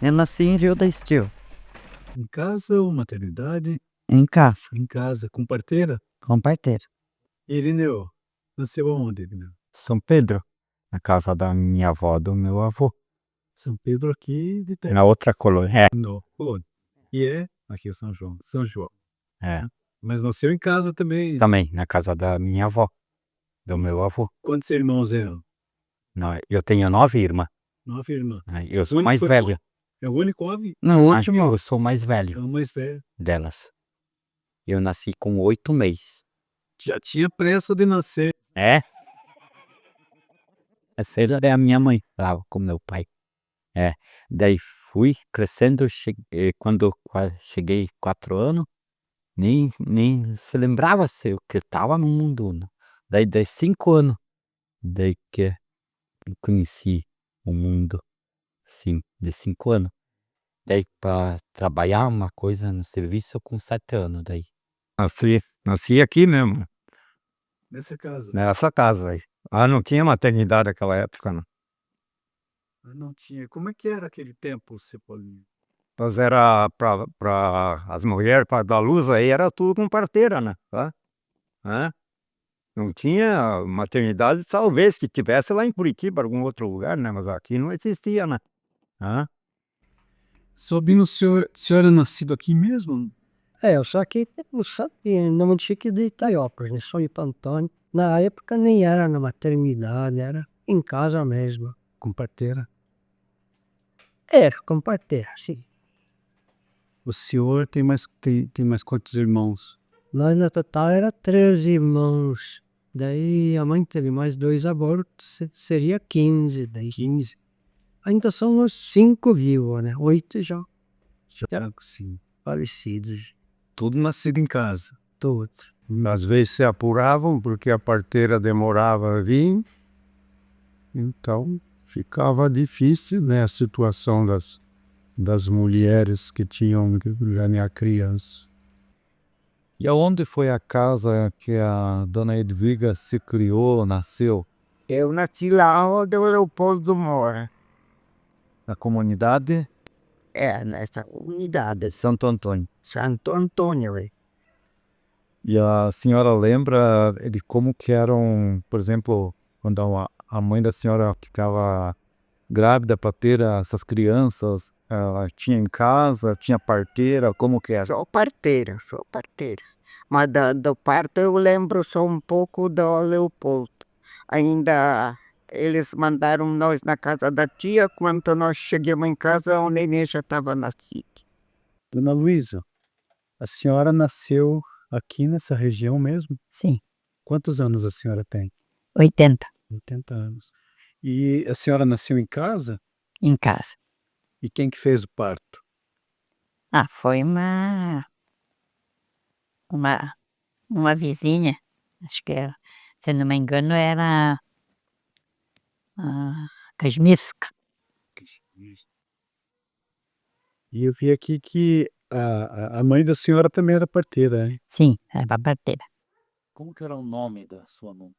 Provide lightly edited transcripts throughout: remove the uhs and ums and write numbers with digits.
Eu nasci em Rio da Estil, Em casa ou maternidade? em casa, Em casa, com parteira? com parteira. E Irineu, nasceu aonde, Irineu? São Pedro, na casa da minha avó, do meu avô. São Pedro aqui de Na outra colônia. No Colônia. E é aqui é São João. São João. É, Mas nasceu em casa também. também, na casa da minha avó, do meu avô. Quantos irmãos eram? Não, eu tenho 9 irmãs. 9 irmãs. Eu O sou único mais foi- velho. É o único homem? No último, eu sou mais É velho o mais velho. delas. Eu nasci com 8 meses. Já tinha pressa de nascer. É? Essa é a minha mãe, lá com meu pai. É, daí fui crescendo, quando cheguei 4 anos, nem se lembrava se eu que estava no mundo, né? Daí 5 anos, daí que eu conheci o mundo, sim, de 5 anos. Daí para trabalhar uma coisa no serviço com 7 anos, daí. Nasci aqui mesmo, Nessa casa. nessa casa aí. Não tinha maternidade naquela época, não. Não tinha. Como é que era aquele tempo, Cepolinho? Mas era para as mulheres, para dar luz aí, era tudo com parteira, né? Tá? Não tinha maternidade, talvez que tivesse lá em Curitiba, algum outro lugar, né? Mas aqui não existia, né? Sobrinho, o senhor é nascido aqui mesmo? Eu sou aqui, no município de Itaiópolis, né? Sou de Antônio. Na época nem era na maternidade, era em casa mesmo. Com parteira. Era com parteira, sim. O senhor tem mais quantos irmãos? Nós no total era 13 irmãos. Daí a mãe teve mais 2 abortos, seria 15. Daí 15? ainda somos 5 vivos, né? 8 já Sim. falecidos, Tudo nascido em casa. todos. Às vezes se apuravam porque a parteira demorava a vir, então ficava difícil, né, a situação das mulheres que tinham que ganhar criança. E aonde foi a casa que a dona Edviga se criou, nasceu? Eu nasci lá onde o Leopoldo mora. Na comunidade Nessa unidade, Santo Antônio. Santo Antônio. E a senhora lembra de como que eram, por exemplo, quando a mãe da senhora ficava grávida para ter essas crianças, ela tinha em casa, tinha parteira, como que era? Sou parteira. Mas do parto eu lembro só um pouco do Leopoldo. Ainda eles mandaram nós na casa da tia, quando nós chegamos em casa o neném já estava nascido. Dona Luísa, a senhora nasceu aqui nessa região mesmo? Sim, Quantos anos a senhora tem? 80 80 anos. E a senhora nasceu em casa? em casa. E quem que fez o parto? Foi uma vizinha, acho que era, se não me engano, era a Kazmierska. E eu vi aqui que a mãe da senhora também era parteira, hein? Sim, era parteira. Como que era o nome da sua mãe?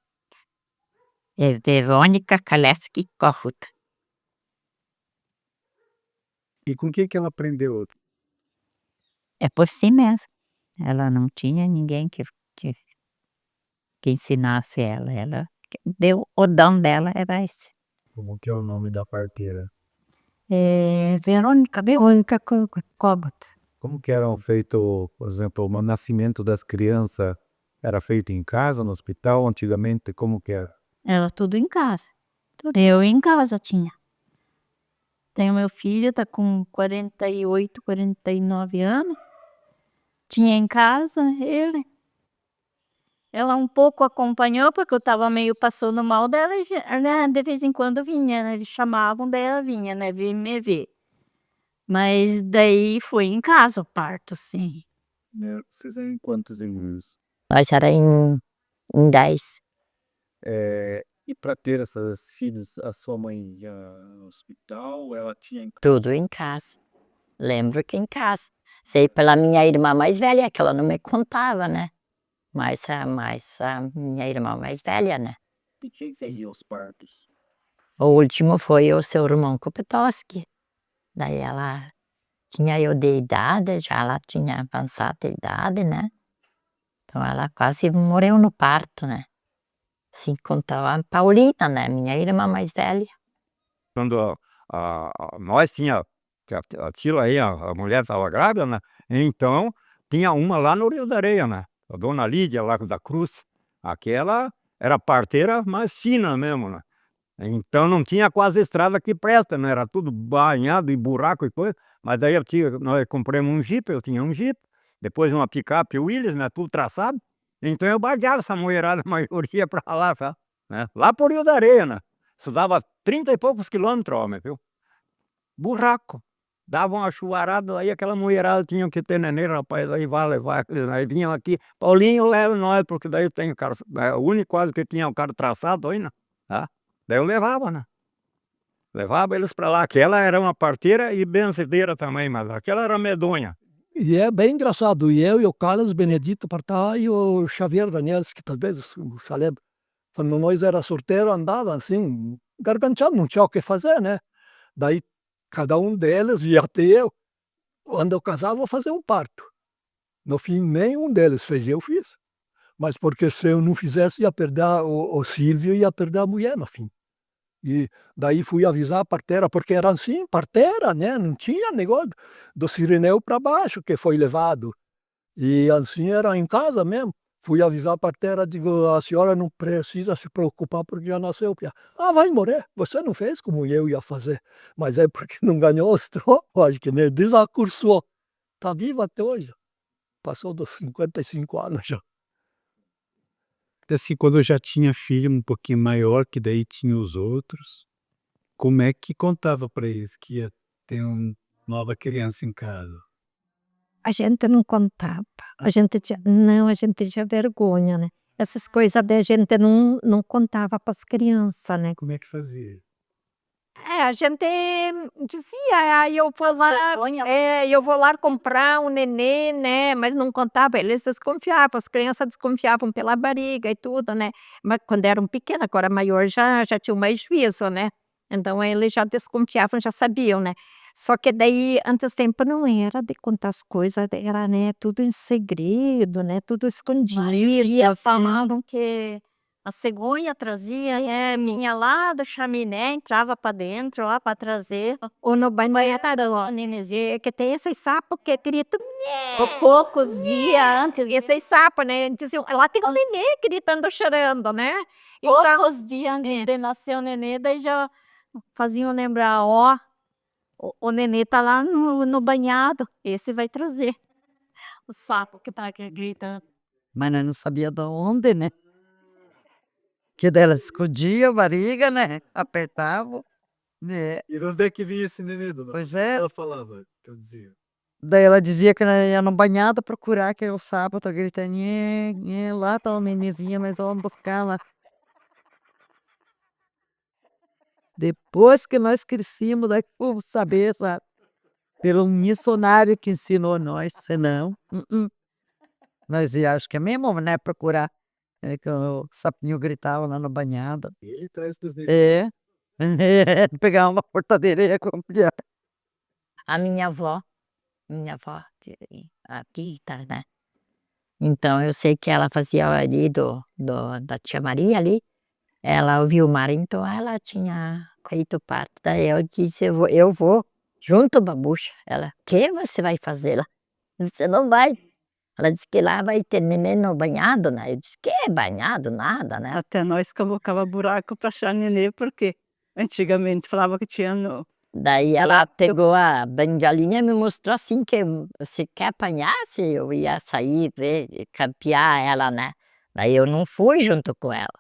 É Verônica Kaleski Kohut. E com quem que ela aprendeu? É por si mesmo. Ela não tinha ninguém que que ensinasse ela. Ela deu, o dom dela era esse. Como que é o nome da parteira? Verônica Cobot. Como que eram feito, por exemplo, o nascimento das crianças era feito em casa, no hospital, antigamente, como que era? Era tudo em casa. Eu em casa tinha. Tenho meu filho, tá com 48, 49 anos. Tinha em casa ele. Ela um pouco acompanhou, porque eu estava meio passando mal dela, e né, de vez em quando vinha, né? Eles chamavam, daí ela vinha, né? Vir me ver. Mas daí foi em casa o parto, sim. Vocês têm quantos irmãos? Nós era em 10. E para ter essas filhos, a sua mãe ia no hospital, ela tinha em casa? Tudo em casa. Lembro que em casa. Sei pela minha irmã mais velha, que ela não me contava, né? Mas a minha irmã mais velha, né? E quem fazia os partos? O último foi o seu irmão Kopetoski. Daí ela tinha eu de idade, já ela tinha avançada idade, né? Então ela quase morreu no parto, né? Assim contava a Paulina, né? Minha irmã mais velha. Quando nós tinha, que a Tila aí, a mulher estava grávida, né? Então, tinha uma lá no Rio da Areia, né? A dona Lídia lá da Cruz. Aquela era a parteira mais fina mesmo, né? Então não tinha quase estrada que presta, né? Era tudo banhado e buraco e coisa. Mas daí nós compramos um Jeep, eu tinha um Jeep, depois uma picape Willys, né? Tudo traçado. Então eu bagueava essa mulherada, a maioria para lá, sabe? Né? Lá por Rio da Areia, né? Isso dava 30 e poucos quilômetros, homem, viu? Buraco. Dava uma chuvarada, aí aquela mulherada tinha que ter neném, rapaz, aí vai levar, aí vinham aqui, Paulinho leva nós, porque daí eu tenho o carro, é o único quase que tinha o carro traçado aí, né? Tá? Daí eu levava, né? Levava eles pra lá. Aquela era uma parteira e benzedeira também, mas aquela era medonha. E é bem engraçado, e eu e o Carlos Benedito Partá e o Xavier Daniels, que talvez você lembra, quando nós era sorteiro andava assim, garganteado, não tinha o que fazer, né? Daí cada um deles, e até eu, quando eu casava, vou fazer um parto. No fim, nenhum deles fez, eu fiz. Mas porque se eu não fizesse, ia perder o Silvio, ia perder a mulher no fim. E daí fui avisar a parteira, porque era assim, parteira, né? Não tinha negócio do Cirineu para baixo que foi levado. E assim era em casa mesmo. Fui avisar a parteira, digo, a senhora não precisa se preocupar porque já nasceu o piá. Ah, vai morrer, você não fez como eu ia fazer. Mas é porque não ganhou os trocos, acho que nem desacursou. Está viva até hoje. Passou dos 55 anos já. Assim, quando eu já tinha filho um pouquinho maior, que daí tinha os outros, como é que contava para eles que ia ter uma nova criança em casa? A gente não contava, a gente tinha vergonha, né. Essas coisas daí a gente não contava para as crianças, né. Como é que fazia? A gente dizia: "Ah, eu vou lá eu vou lá comprar um nenê", né, mas não contava, eles desconfiavam, as crianças desconfiavam pela barriga e tudo, né. Mas quando eram pequenas, agora maior já tinham mais juízo, né. Então eles já desconfiavam, já sabiam, né. Só que daí, antes tempo não era de contar as coisas, era, né, tudo em segredo, né, tudo escondido. Falavam que a cegonha trazia, vinha lá da chaminé, entrava para dentro, lá para trazer. Ou no banheiro, O nenenzinho, que tem esses sapos que gritam, poucos dias antes. esses sapos, né, diziam: "Lá tem um nenê gritando, chorando", né. Poucos dias antes de nascer o nenê, daí já faziam lembrar, ó, o nenê tá lá no banhado, esse vai trazer. O sapo que tá aqui gritando. Mas nós não sabia de onde, né? Que dela escondia a barriga, né? Apertava, né? E de onde é que vinha esse nenê, dona? Pois é. Ela falava, que eu dizia. Daí ela dizia que ela ia no banhado procurar, que o sapo tá gritando, nhê, nhê, lá tá o nenenzinho, nós vamos buscar lá. Depois que nós crescimos, daí fomos saber, sabe? Pelo missionário que ensinou nós, senão, nós ia, acho que é mesmo, né, procurar. É que o sapinho gritava lá no banhado. Ele traz dos nenês. É. Pegar uma portadeira e ia comprar. A minha avó, aqui tá, né? Então eu sei que ela fazia ali da tia Maria ali, ela ouviu o mar, então ela tinha feito parto. Daí eu disse, eu vou junto, babucha. Ela, que você vai fazer lá? Você não vai. Ela disse que lá vai ter neném no banhado, né? Eu disse, que banhado? Nada, né? Até nós cavocava buraco para achar nenê, porque antigamente falava que tinha no... Daí ela pegou a bengalinha e me mostrou assim que se quer apanhar, se eu ia sair, ver, campear ela, né? Daí eu não fui junto com ela.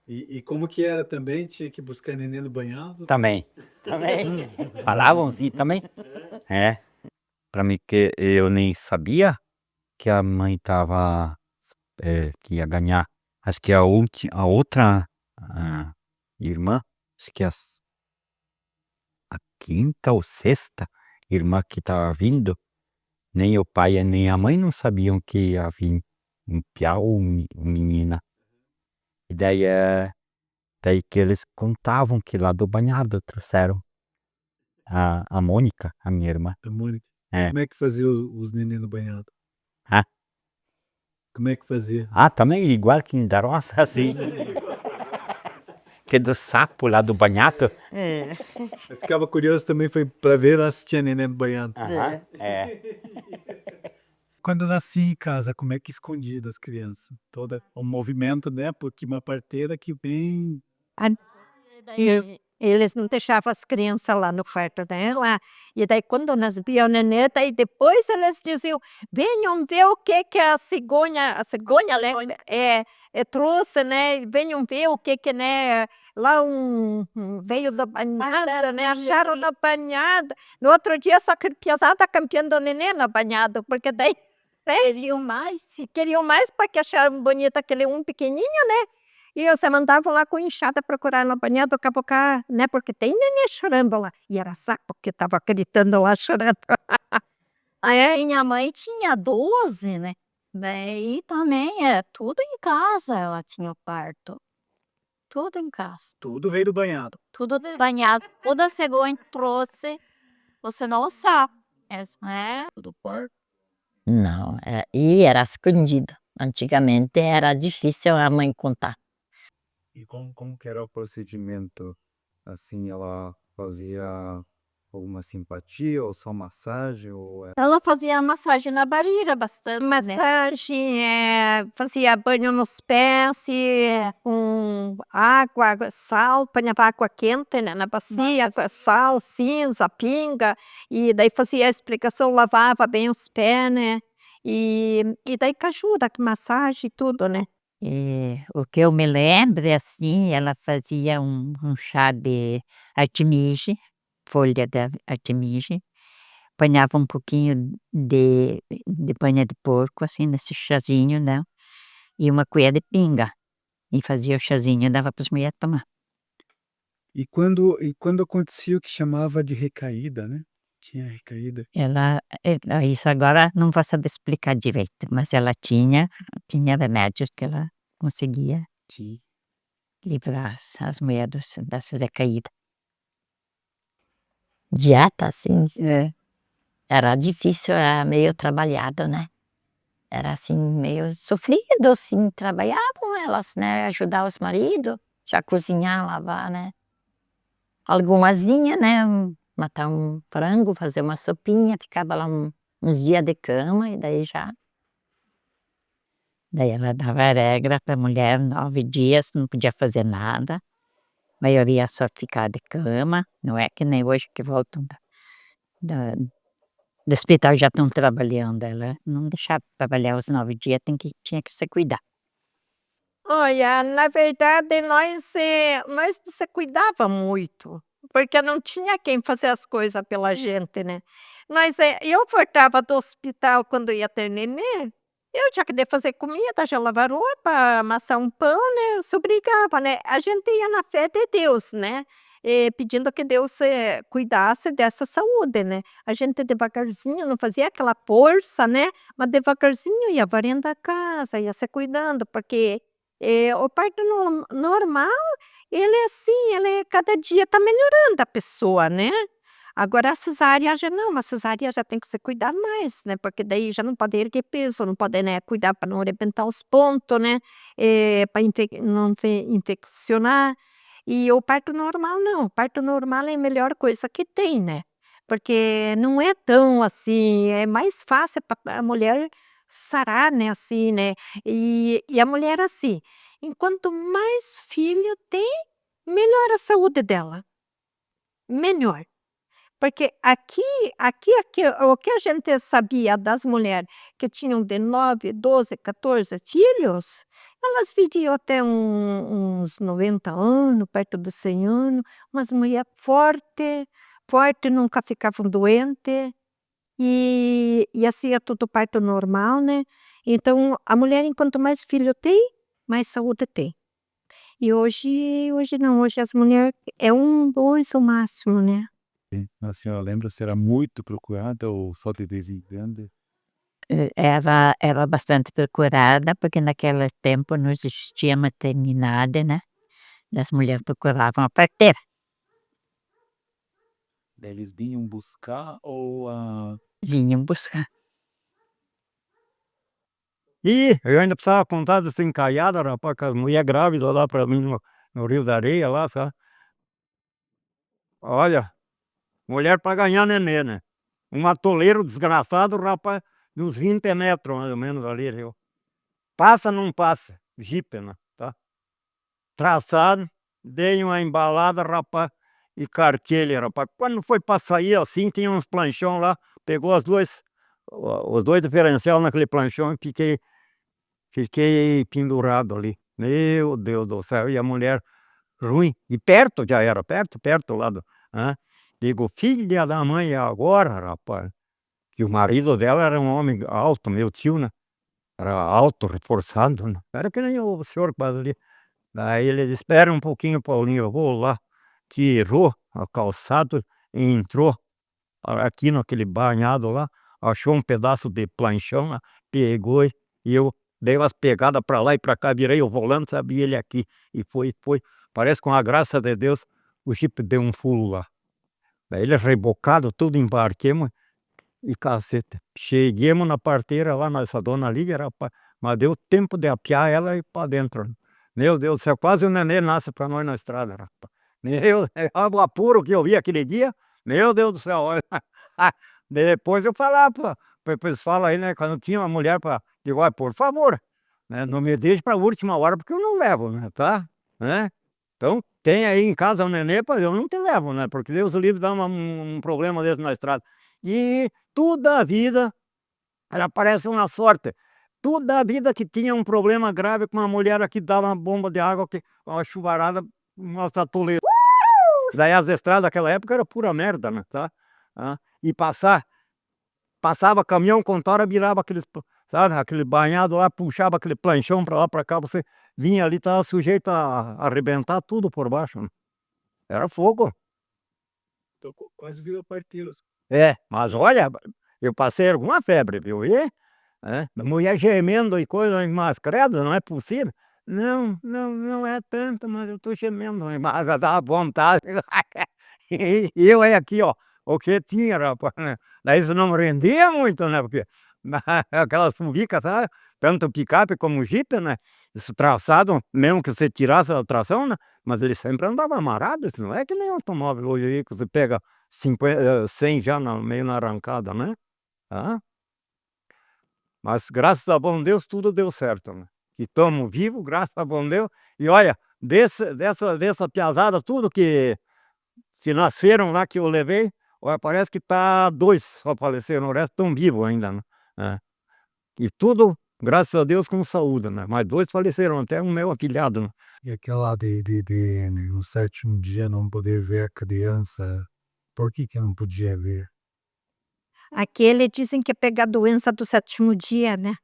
E como que era também? Tinha que buscar neném no banhado? Também. Falavam assim também? É. Pra mim que eu nem sabia que a mãe tava, que ia ganhar. Acho que a outra irmã, acho que a quinta ou sexta irmã que tava vindo, nem o pai e nem a mãe não sabiam que ia vir um piá ou menina. E daí que eles contavam que lá do banhado trouxeram a Mônica, a minha irmã. A Mônica. É. Como é que fazia os neném no banhado? Hã? Como é que fazia? Também igual que em Darosa, assim. Que do sapo lá do banhado. Eu ficava curioso também, foi para ver lá se tinha neném no banhado. Quando eu nasci em casa, como é que escondia das crianças? Todo o movimento, né? Porque uma parteira que vem... Eles não deixavam as crianças lá no quarto dela. E daí, quando nós víamos o nenê, daí depois eles diziam: venham ver o que a cegonha, né, trouxe, né? Venham ver o que, né? Lá veio da banhada, né? Acharam na banhada. No outro dia, só que piazada campeando o nenê na banhada, porque daí queriam mais porque acharam bonito aquele pequenininho, né? E você mandava lá com enxada procurar na banhada, cavocar, né? Porque tem neném chorando lá. E era sapo que estava gritando lá, chorando. Aí minha mãe tinha 12, né? Daí também tudo em casa ela tinha o parto. Tudo em casa. Tudo veio do banhado. Tudo banhado. Toda cegonha trouxe, você não sabe. Do parto. Não, e era escondido. Antigamente era difícil a mãe contar. E como que era o procedimento? Assim, ela fazia alguma simpatia ou só massagem? Ela fazia massagem na barriga bastante. Massagem, fazia banho nos pés, com água, sal, ponhava água quente, né, na bacia, sal, cinza, pinga, e daí fazia a explicação, lavava bem os pés, né, e daí com ajuda, com massagem e tudo, né. E o que eu me lembro é assim, ela fazia um chá de artemige, folha de artemige, apanhava um pouquinho de banha de porco, assim, nesse chazinho, né? E uma colher de pinga. E fazia o chazinho e dava para as mulheres tomar. E quando acontecia o que chamava de recaída, né? Tinha recaída. Isso agora não vou saber explicar direito, mas ela tinha remédios que ela conseguia livrar as mulheres dessa recaída. Dieta, assim, era difícil, era meio trabalhado, né? Era assim, meio sofrido, assim, trabalhavam elas, né? Ajudar os maridos, já cozinhar, lavar, né? Algumas vinham, né? Matar um frango, fazer uma sopinha, ficava lá uns dias de cama e daí já. Daí ela dava regra para a mulher, 9 dias, não podia fazer nada. A maioria só ficava de cama, não é que nem hoje que voltam do hospital já estão trabalhando. Ela não deixava trabalhar os 9 dias, tinha que se cuidar. Olha, na verdade, nós se cuidava muito, porque não tinha quem fazer as coisas pela gente, né? Eu voltava do hospital quando ia ter nenê, eu tinha que fazer comida, já lavar roupa, amassar um pão, né? Eu se obrigava, né? A gente ia na fé de Deus, né? Pedindo que Deus cuidasse dessa saúde, né? A gente devagarzinho, não fazia aquela força, né? Mas devagarzinho ia varrendo a casa, ia se cuidando, porque o parto normal, ele é assim, cada dia está melhorando a pessoa, né? Agora a cesárea já não, a cesárea já tem que ser cuidar mais, né, porque daí já não pode erguer peso, não pode, né, cuidar para não arrebentar os pontos, né, para não infeccionar. E o parto normal não, o parto normal é a melhor coisa que tem, né, porque não é tão assim, é mais fácil para a mulher sarar, né, assim, né, e a mulher assim, enquanto mais filho tem, melhor a saúde dela, melhor. Porque aqui o que a gente sabia das mulheres que tinham de 9, 12, 14 filhos, elas viviam até uns 90 anos, perto dos 100 anos, umas mulher forte, forte, nunca ficavam doente, e assim é tudo parto normal, né. Então a mulher enquanto mais filho tem, mais saúde tem. E hoje não, hoje as mulher é 1, 2 o máximo, né. A senhora lembra se era muito procurada ou só de vez em quando? Era bastante procurada, porque naquele tempo não existia maternidade, né, as mulheres procuravam a parteira. Eles vinham buscar ou Vinham buscar. E eu ainda precisava contar dessa encalhada, rapaz, com as mulher grávida lá para mim no Rio da Areia lá, sabe. Olha, mulher para ganhar nenê, né. Um atoleiro desgraçado, rapaz, de uns 20 metros mais ou menos ali, viu. Passa, não passa, Jeep, né, tá. Traçado, dei uma embalada, rapaz, e carquei ele, rapaz. Quando foi para sair assim, tinha uns planchão lá, pegou os 2 diferencial naquele planchão e fiquei pendurado ali. Meu Deus do céu, e a mulher ruim, e perto já era, perto lá do digo: "Filha da mãe, é agora, rapaz?" Que o marido dela era um homem alto, meu tio, né, era alto, reforçado, né, era que nem o senhor quase ali. Daí ele disse: "Espera um pouquinho, Paulinho, eu vou lá". Tirou a calçado e entrou aqui naquele banhado lá, achou um pedaço de planchão lá, pegou e eu dei umas pegada para lá e para cá, virei o volante, sabe, e ele aqui, e foi. Parece com a graça de Deus, o jipe deu um fulo lá. Daí ele rebocado, tudo embarquemos e caceta, cheguemos na parteira lá, nessa dona Lídia, rapaz, mas deu tempo de apiar ela e para dentro. Meu Deus do céu, quase o nenê nasce para nós na estrada, rapaz. Meu, o apuro que eu vi aquele dia, meu Deus do céu, olha. Depois eu falava para eles falam aí, né, quando tinha uma mulher para digo: "Olha, por favor, né, não me deixe para a última hora, porque eu não levo, né, tá, né. Então, tem aí em casa um nenê, pois eu não te levo, né, porque Deus o livre dá um problema desse na estrada". E toda a vida era parece uma sorte. Toda a vida que tinha um problema grave com uma mulher aqui dava uma bomba de água, que uma chuvarada, nossa atoleiro. Daí as estradas daquela época era pura merda, né, tá. E passava caminhão com tora, virava aqueles sabe, aquele banhado lá, puxava aquele planchão para lá, para cá, você vinha ali, estava sujeito a arrebentar tudo por baixo, né. Era fogo. Então quase virou parteiro. É, mas olha, eu passei alguma febre, viu, mulher gemendo e coisa, mas credo, não é possível. Não, não é tanto, mas eu tô gemendo, mas dá vontade. E eu aqui, ó, o que tinha, rapaz, né. Daí isso não me rendia muito, né, porque aquelas fulicas, sabe, tanto picape como jipe, né, isso traçado, mesmo que você tirasse a tração, né, mas ele sempre andava amarrado, isso não é que nem automóvel hoje aí que você pega 100 já no meio na arrancada, né. Hã. Mas graças a bom Deus tudo deu certo, né. Que estamos vivo, graças a bom Deus, e olha, dessa piazada tudo que nasceram lá que eu levei, olha, parece que tá 2 só faleceram, o resto estão vivos ainda, né. É. E tudo, graças a Deus, com saúde, né, mas 2 faleceram, até o meu afilhado, né. E aquela de no 7º dia não poder ver a criança, por que não podia ver? Aquele dizem que é pegar a doença do 7º dia, né.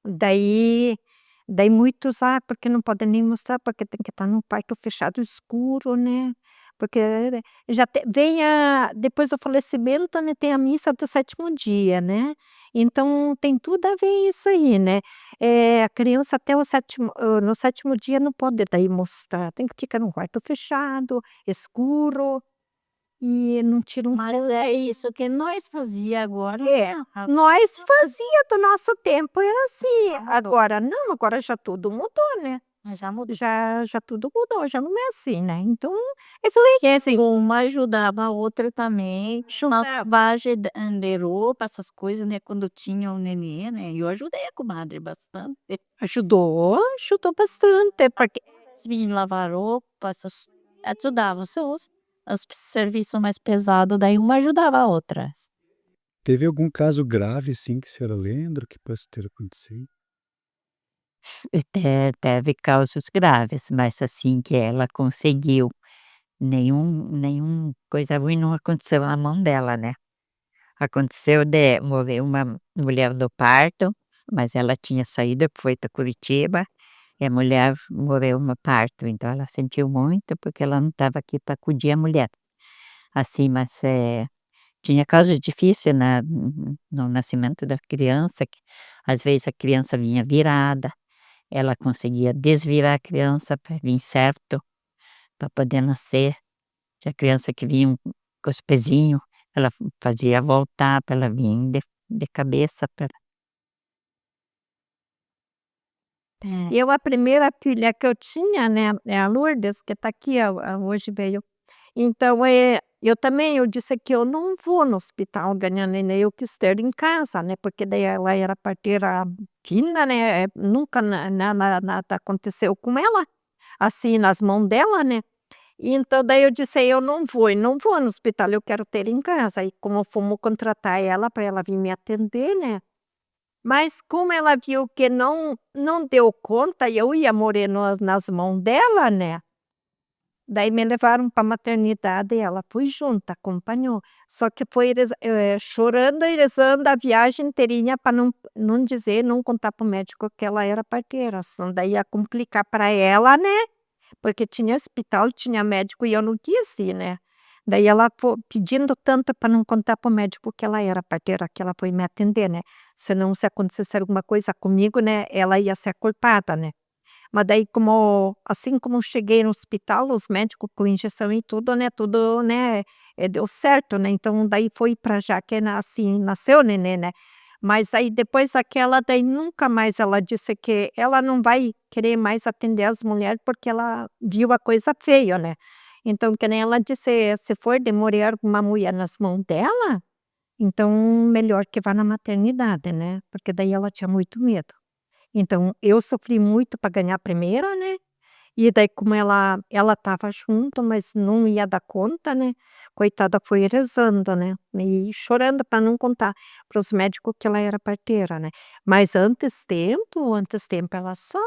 Daí daí muitos: "Ah, porque não pode nem mostrar, porque tem que estar num quarto fechado escuro, né, porque já vem a depois do falecimento, né, tem a missa do 7º dia, né, então tem tudo a ver isso aí, né. A criança até o 7º no 7º dia não pode daí mostrar, tem que ficar num quarto fechado, escuro". e não tira um Mas é isso que nós fazia agora. É, nós fazia do nosso tempo, era assim. Agora não, agora já tudo mudou, né. Já mudou. Já tudo mudou, já não é assim, né. Então, eu falei Que assim, uma ajudava a outra também, lavagem de roupa, essas coisas, né, quando tinha o nenê, né, eu ajudei a comadre bastante. ajudou bastante, porque Eles vinham lavar roupa, essas ajudavam, os serviços mais pesados, daí uma ajudava a outra. Teve algum caso grave, assim, que a senhora lembra que possa ter acontecido? Teve casos graves, mas assim que ela conseguiu, nenhum coisa ruim não aconteceu na mão dela, né. Aconteceu de morrer uma mulher do parto, mas ela tinha saído, foi para Curitiba, e a mulher morreu no parto, então ela sentiu muito, porque ela não estava aqui para acudir a mulher. Assim, mas, tinha casos difícil no nascimento da criança, que às vezes a criança vinha virada, ela conseguia desvirar a criança para vir certo, para poder nascer. Tinha criança que vinha com os pezinhos, ela fazia voltar para ela vir de cabeça para. eu, a primeira filha que eu tinha, né, é a Lourdes, que está aqui, hoje veio. Então, eu também, eu disse que eu não vou no hospital ganhar neném, eu quis ter em casa, né, porque daí ela era parteira fina, né, nunca nada aconteceu com ela, assim, nas mãos dela, né. Então daí eu disse: "Eu não vou no hospital, eu quero ter em casa", e como fomos contratar ela para ela vir me atender, né. Mas como ela viu que não deu conta e eu ia morrer nas mãos dela, né, daí me levaram para maternidade e ela foi junto, acompanhou. Só que foi chorando e rezando a viagem inteirinha para não dizer, não contar para o médico que ela era parteira, senão daí ia complicar para ela, né, porque tinha hospital, tinha médico e eu não quis ir, né. Daí ela pedindo tanto para não contar para o médico que ela era parteira, que ela foi me atender, né, senão se acontecesse alguma coisa comigo, né, ela ia ser culpada, né. Mas daí assim como cheguei no hospital, os médicos com injeção e tudo, né, deu certo, né, então daí foi para já que assim, nasceu o nenê, né. Mas aí depois daquela, daí nunca mais ela disse que ela não vai querer mais atender as mulheres, porque ela viu a coisa feia, né. Então que nem ela disse: "Se for de morrer alguma mulher nas mãos dela, então melhor que vá na maternidade, né", porque daí ela tinha muito medo. Então, eu sofri muito para ganhar a primeira, né, e daí como ela estava junto, mas não ia dar conta, né, coitada foi rezando, né, e chorando para não contar para os médicos que ela era parteira, né. Mas antes tempo ela só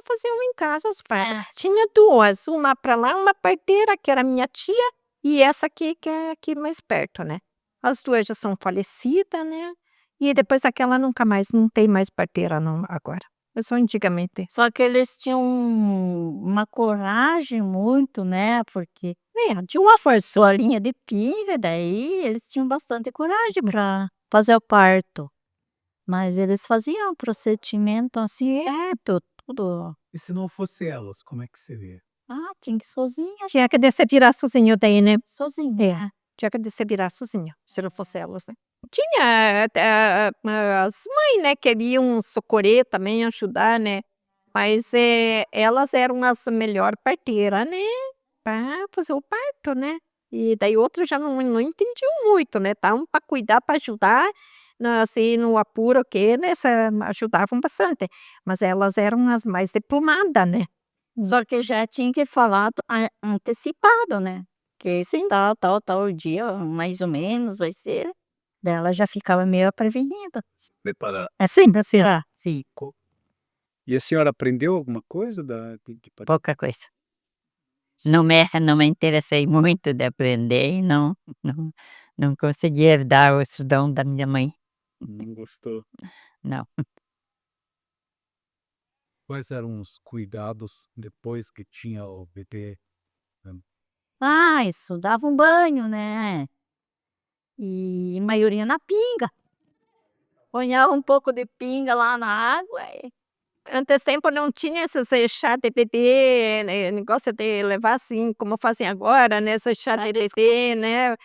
fazia uma em casa, os pais tinha 2, uma para lá, uma parteira que era minha tia, e essa aqui que é aqui mais perto, né. As 2 já são falecidas, né. E depois daquela nunca mais, não tem mais parteira não agora, é só antigamente. Só que eles tinham uma coragem muito, né, porque de uma forçou a linha de pinga, daí eles tinham bastante coragem para fazer o parto. Mas eles faziam o procedimento assim, tudo. E se não fosse elas, como é que seria? Tinha que ir sozinha, Tinha que descer virar sozinho daí, né. sozinha. Tinha que descer virar sozinho, se não fosse elas, né. Tinha, as mães, né, que iam socorrer também, ajudar, né, mas, elas eram as melhor parteira, né, para fazer o parto, né. E daí outros já não entendiam muito, né, estavam para cuidar, para ajudar, assim, no apuro que, né, ajudavam bastante, mas elas eram as mais diplomada, né. Só que já tinha que falar antecipado, né, que sim, tal dia, mais ou menos vai ser, daí ela já ficava meio prevenida. Preparar. É sempre assim, sim, E a senhora aprendeu alguma coisa de pouca coisa. Não me interessei muito de aprender e não consegui herdar os dom da minha mãe, Não gostou? não. Quais eram os cuidados depois que tinha o bebê? Isso dava um banho, né, e maioria na pinga. Ponhava um pouco de pinga lá na água e Antes tempo não tinha esses chá de bebê, negócio de levar assim, como fazem agora, né, esse chá de bebê, né,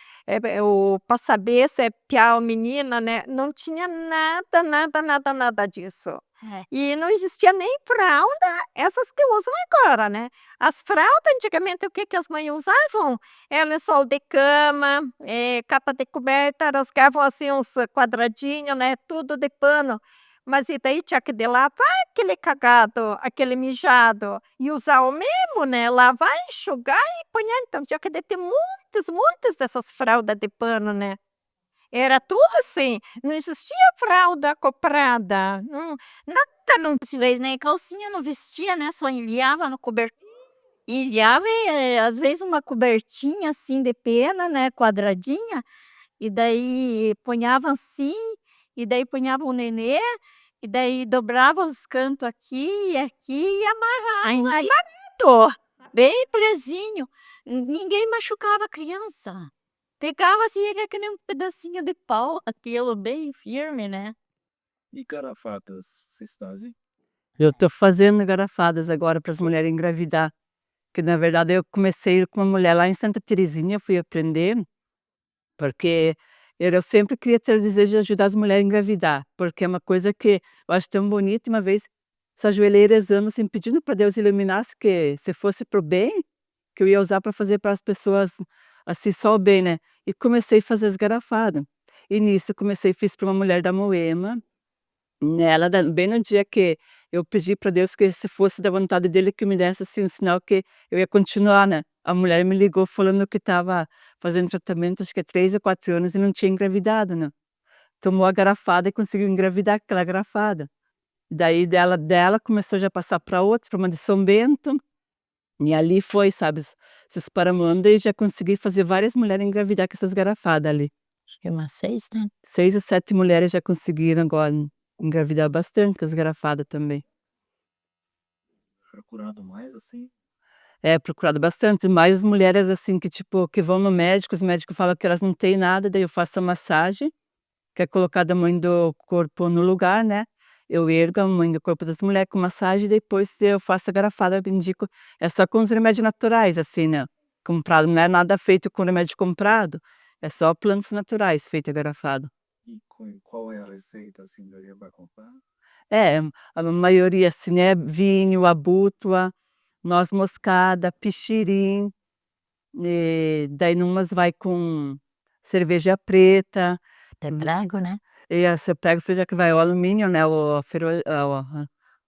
o para saber se é piá ou menina, né, não tinha nada, nada, nada, nada disso. É. E não existia nem fralda, essas que usam agora, né. As fraldas antigamente o que que as mães usavam? É lençol de cama, capa de coberta, rasgavam assim uns quadradinho, né, tudo de pano. Mas e daí tinha que de lavar aquele cagado, aquele mijado, e usar o mesmo, né, lavar, enxugar e ponhar, então tinha que de ter muitas, muitas dessas fralda de pano, né. Era tudo assim, não existia fralda acoprada, nada, não Às vezes nem calcinha não vestia, né, só enviava no enviava e, às vezes uma cobertinha, assim, de pena, né, quadradinha, e daí ponhava assim, e daí ponhava o nenê, e daí dobrava os cantos aqui e aqui e amarrava aí, bem presinho, ninguém machucava a criança. Pegava assim, era que nem um pedacinho de pau, aquilo bem firme, né. E garafatas, vocês fazem? Eu estou fazendo garrafadas agora para as mulheres engravidar, que na verdade eu comecei com uma mulher lá em Santa Terezinha, fui aprender, porque eu sempre queria ter o desejo de ajudar as mulheres a engravidar, porque é uma coisa que eu acho tão bonita. Uma vez se ajoelhei rezando, assim, pedindo para Deus iluminasse que se fosse para o bem, que eu ia usar para fazer para as pessoas, assim, só o bem, né. E comecei a fazer as garrafadas. E nisso comecei fiz para uma mulher da Moema, nela bem no dia que eu pedi para Deus que se fosse da vontade dele que me desse, assim, um sinal que eu ia continuar, né. A mulher me ligou falando que estava fazendo tratamento acho que há 3 ou 4 anos e não tinha engravidado, né. Tomou a garrafada e conseguiu engravidar com aquela garrafada. Daí dela começou já a passar para outra, para uma de São Bento, e ali foi, sabe, se esparramando e já consegui fazer várias mulheres engravidar com essas garrafadas ali. Acho que umas 6, né. 6 ou 7 mulheres já conseguiram agora engravidar bastante com as garrafadas também. Procurado mais assim? É, procurado bastante, mais mulheres, assim, que tipo, que vão no médico, os médicos falam que elas não têm nada, daí eu faço a massagem, que é colocar a mãe do corpo no lugar, né, eu ergo a mãe do corpo das mulheres com massagem, depois eu faço a garrafada, eu indico é só com os remédios naturais, assim, né, comprado, não é nada feito com remédio comprado, é só plantas naturais feita a garrafada. E qual é a receita assim daria para comprar? É, a maioria, assim, né, vinho, abútua, noz moscada, pixirim, daí numas vai com cerveja preta, Até prego, né, e aí você pega, você já que vai o alumínio, né,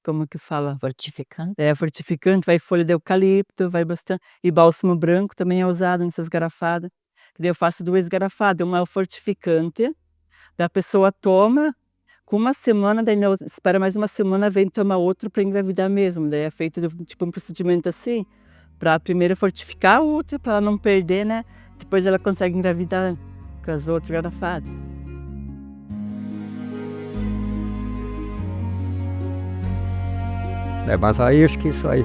como que fala? fortificante. É, fortificante, vai folha de eucalipto, vai bastante e bálsamo branco também é usado nessas garrafadas, daí eu faço 2 garrafadas, uma é o fortificante, daí a pessoa toma, com 1 semana, daí na outra espera mais 1 semana, vem tomar outro para engravidar mesmo, daí é feito tipo um procedimento assim, pra primeiro fortificar a outra, pra ela não perder, né, depois ela consegue engravidar com as outras garrafadas. Mas aí acho que isso aí